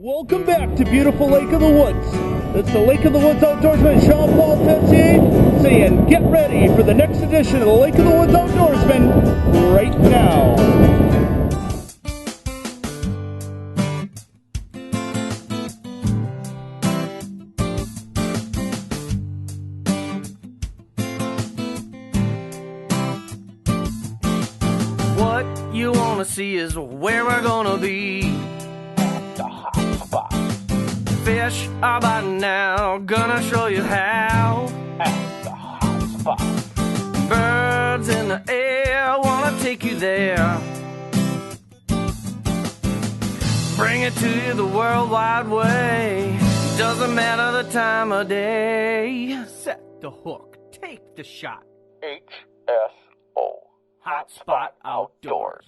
Welcome back to beautiful Lake of the Woods. It's the Lake of the Woods Outdoorsman, Jean-Paul Pessier, saying get ready for the next edition of the Lake of the Woods Outdoorsman right now. What you wanna see is where we're gonna be. The hot spot. Fish are biting now, gonna show you how. At the hot spot. Birds in the air, wanna take you there. Bring it to you the World Wide Way. Doesn't matter the time of day. Set the hook, take the shot. HSO. Hot Spot Outdoors.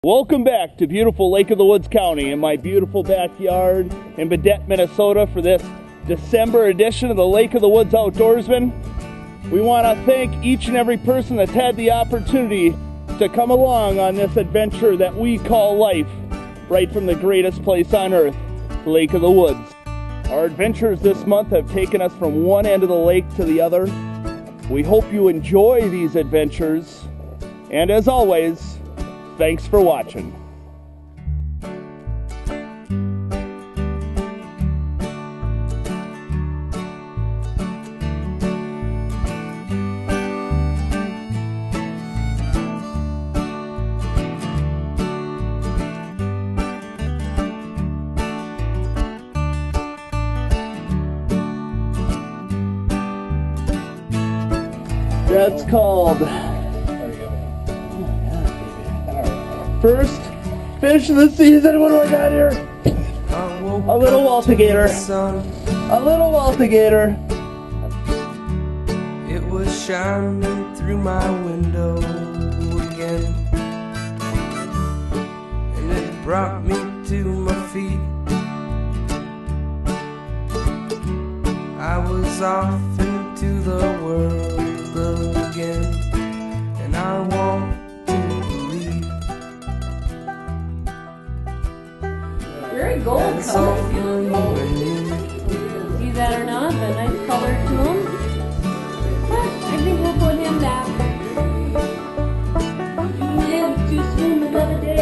Welcome back to beautiful Lake of the Woods County in my beautiful backyard in Baudette, Minnesota for this December edition of the Lake of the Woods Outdoorsman. We want to thank each and every person that's had the opportunity to come along on this adventure that we call life, right from the greatest place on earth, the Lake of the Woods. Our adventures this month have taken us from one end of the lake to the other. We hope you enjoy these adventures, and as always, thanks for watching. That's called first fish of the season. What do I got here? A little Waltigator. A little Waltigator. It was shining through my window again, and it brought me to my feet. I was off into the world again, and I want to believe. Very gold color. See that or not? A nice color to him. I think we'll put him back. He lived to swim another day.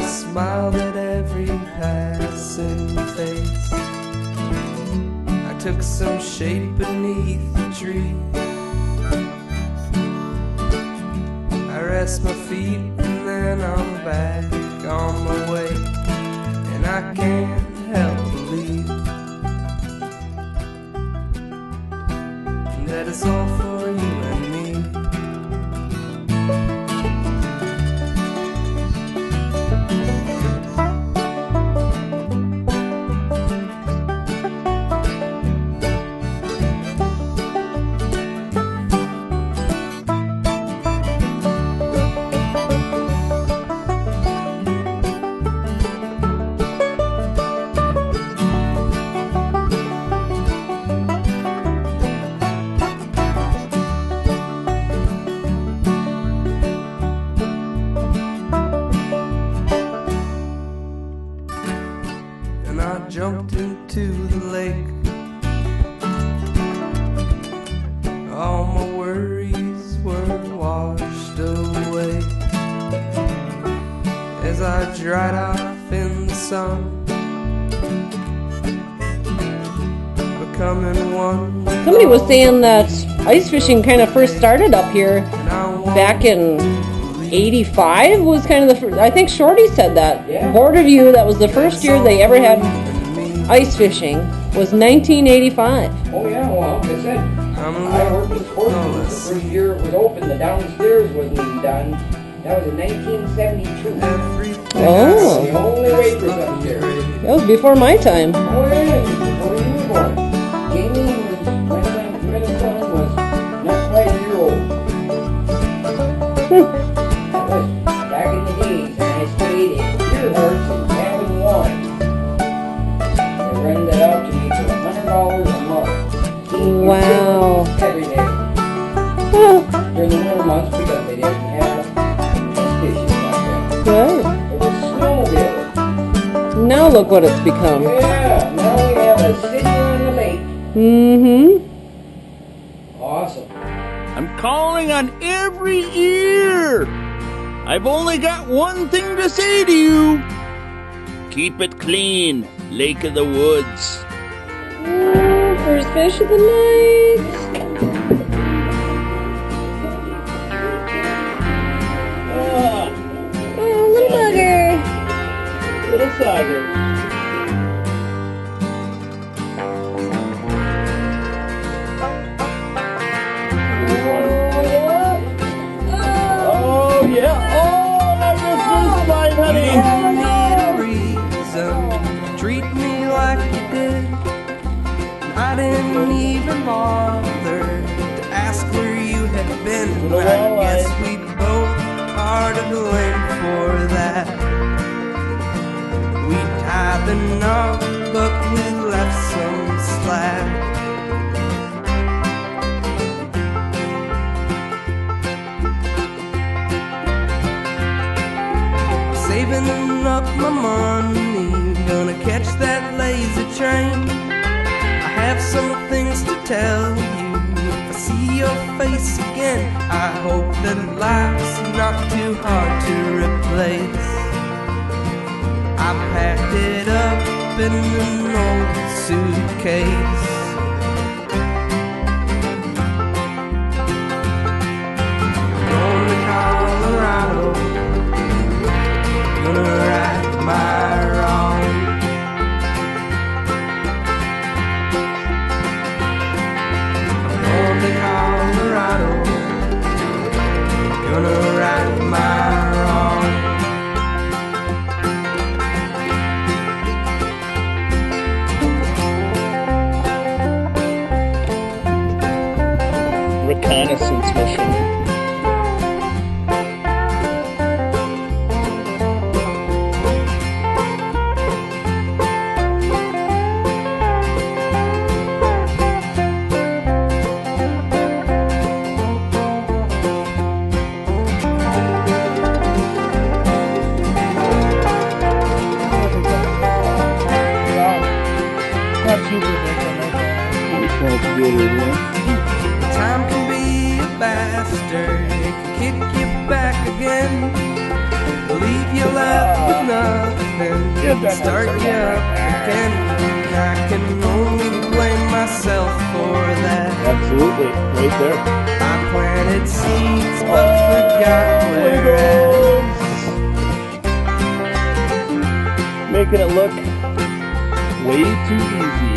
Smiled at every passing face. I took some shape beneath the tree. I rest my feet and then I'm back on my way, and I can't help believe that it's all for you and me. Jumped into the lake. All my worries were washed away as I dried off in the sun, becoming one. Somebody was saying that ice fishing kind of first started up here back in 85 was kind of the first. I think Shorty said that. Yeah. Board of You, that was the first year they ever had ice fishing, was 1985. Oh yeah, well, like I said, I worked in sports the first year it was open. The downstairs wasn't even done. That was in 1972. Oh. The only waitress upstairs. That was before my time. Oh, yeah. Before you were born. Jamie was, when his son was not quite a year old. That was back in the days, and I stayed at Earhart's in Cabin 1. They rented it out to me for $100 a month. Wow. Every day. During the winter months because they didn't have fishing back then. Right. It was snowmobile. Now look what it's become. Yeah, now we have a city on the lake. Mm-hmm. Awesome. I'm calling on every ear. I've only got one thing to say to you. Keep it clean, Lake of the Woods. Oh, first fish of the night. Oh, little bugger. Little sauger. Oh, yeah. Oh, that was slide, honey. You need a reason. Treat me like you did. I didn't even bother to ask where you had been. I guess we both are to blame for that. We tied the knot, but we left some slack. Saving up my money, gonna catch that lazy train. I have some things to tell you. If I see your face again, I hope that life's not too hard to replace. I packed it up in an old suitcase. Going to Colorado, gonna right my wrong. Going to Colorado, gonna right my wrong. Reconnaissance mission. Time can be a bastard, it can kick you back again, leave you left with nothing, start you up again. I can only blame myself for that. Absolutely, right there. I planted seeds but forgot where else. Making it look way too easy.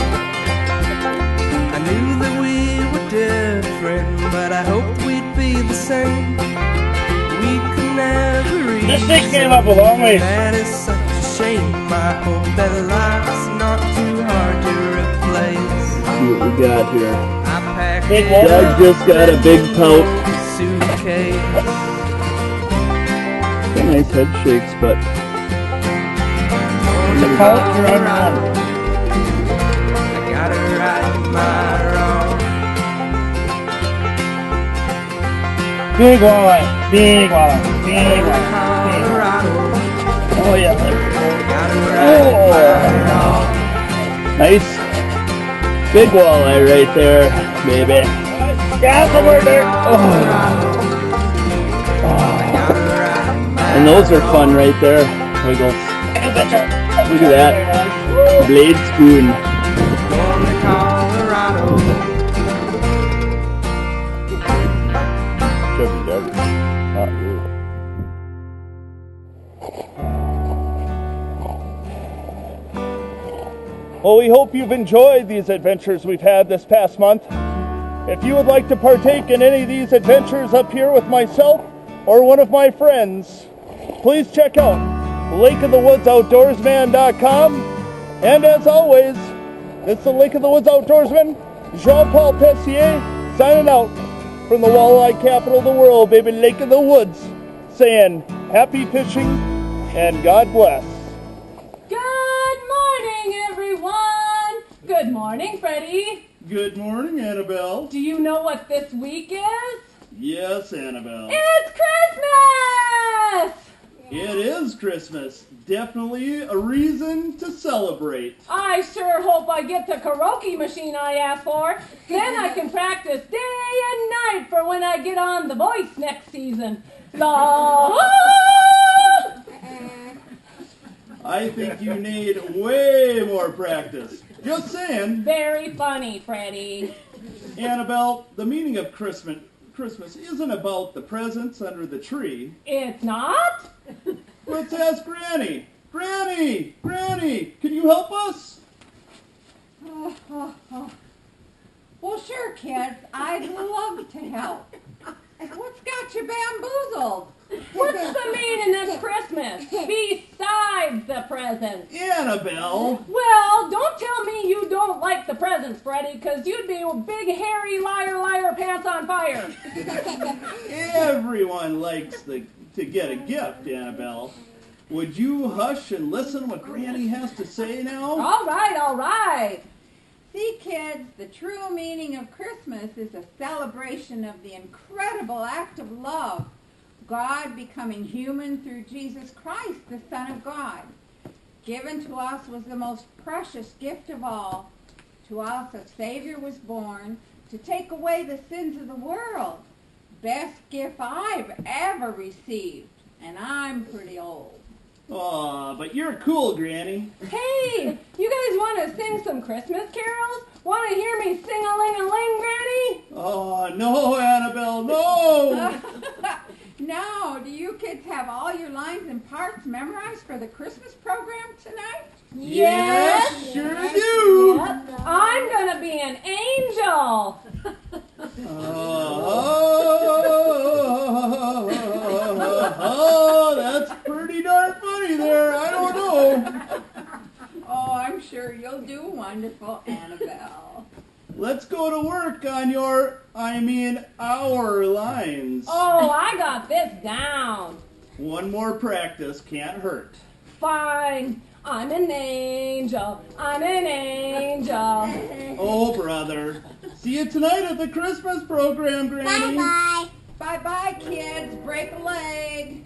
I knew that we were different, but I hoped we'd be the same. We could never reach. This thing came up a long way. That is such a shame. I hope that life's not too hard to replace. See what we got here. I packed Doug just got a big pout. Suitcase. Nice head shakes, but the pout, you're on your own. I gotta right my wrong. big walleye, big walleye, big walleye. Oh yeah. Oh. Nice. Big walleye right there, baby. Got the word there. Oh. And those are fun right there. Wiggles. Look at that. Blade spoon. Not you. Well, we hope you've enjoyed these adventures we've had this past month. If you would like to partake in any of these adventures up here with myself or one of my friends, please check out lakeofthewoods.outdoorsman.com. And as always, it's the Lake of the Woods Outdoorsman, Jean-Paul Pessier, signing out from the walleye capital of the world, baby, Lake of the Woods, saying happy fishing and God bless. Good morning, everyone. Good morning, Freddie. Good morning, Annabelle. Do you know what this week is? Yes, Annabelle. It's Christmas! It is Christmas. Definitely a reason to celebrate. I sure hope I get the karaoke machine I asked for. Then I can practice day and night for when I get on The Voice next season. I think you need way more practice. Just saying. Very funny, Freddie. Annabelle, the meaning of Christmas isn't about the presents under the tree. It's not? Let's ask Granny. Granny, can you help us? Well, sure, kids. I'd love to help. What's got you bamboozled? What's the meaning of Christmas besides the presents? Annabelle. Well, don't tell me you don't like the presents, Freddie, because you'd be a big, hairy, liar, pants on fire. Everyone likes to get a gift, Annabelle. Would you hush and listen what Granny has to say now? All right. See, kids, the true meaning of Christmas is a celebration of the incredible act of love. God becoming human through Jesus Christ, the Son of God. Given to us was the most precious gift of all. To us a Savior was born to take away the sins of the world. Best gift I've ever received, and I'm pretty old. Aw, but you're cool, Granny. Hey, you guys want to sing some Christmas carols? Want to hear me sing-a-ling-a-ling, Granny? Oh, no, Annabelle, no! Now, do you kids have all your lines and parts memorized for the Christmas program tonight? Yes, sure do. Yep. I'm going to be an angel. Oh, that's pretty darn funny there. I don't know. Oh, I'm sure you'll do wonderful, Annabelle. Let's go to work on our lines. Oh, I got this down. One more practice can't hurt. Fine. I'm an angel. Oh, brother. See you tonight at the Christmas program, Granny. Bye-bye, kids. Break a leg.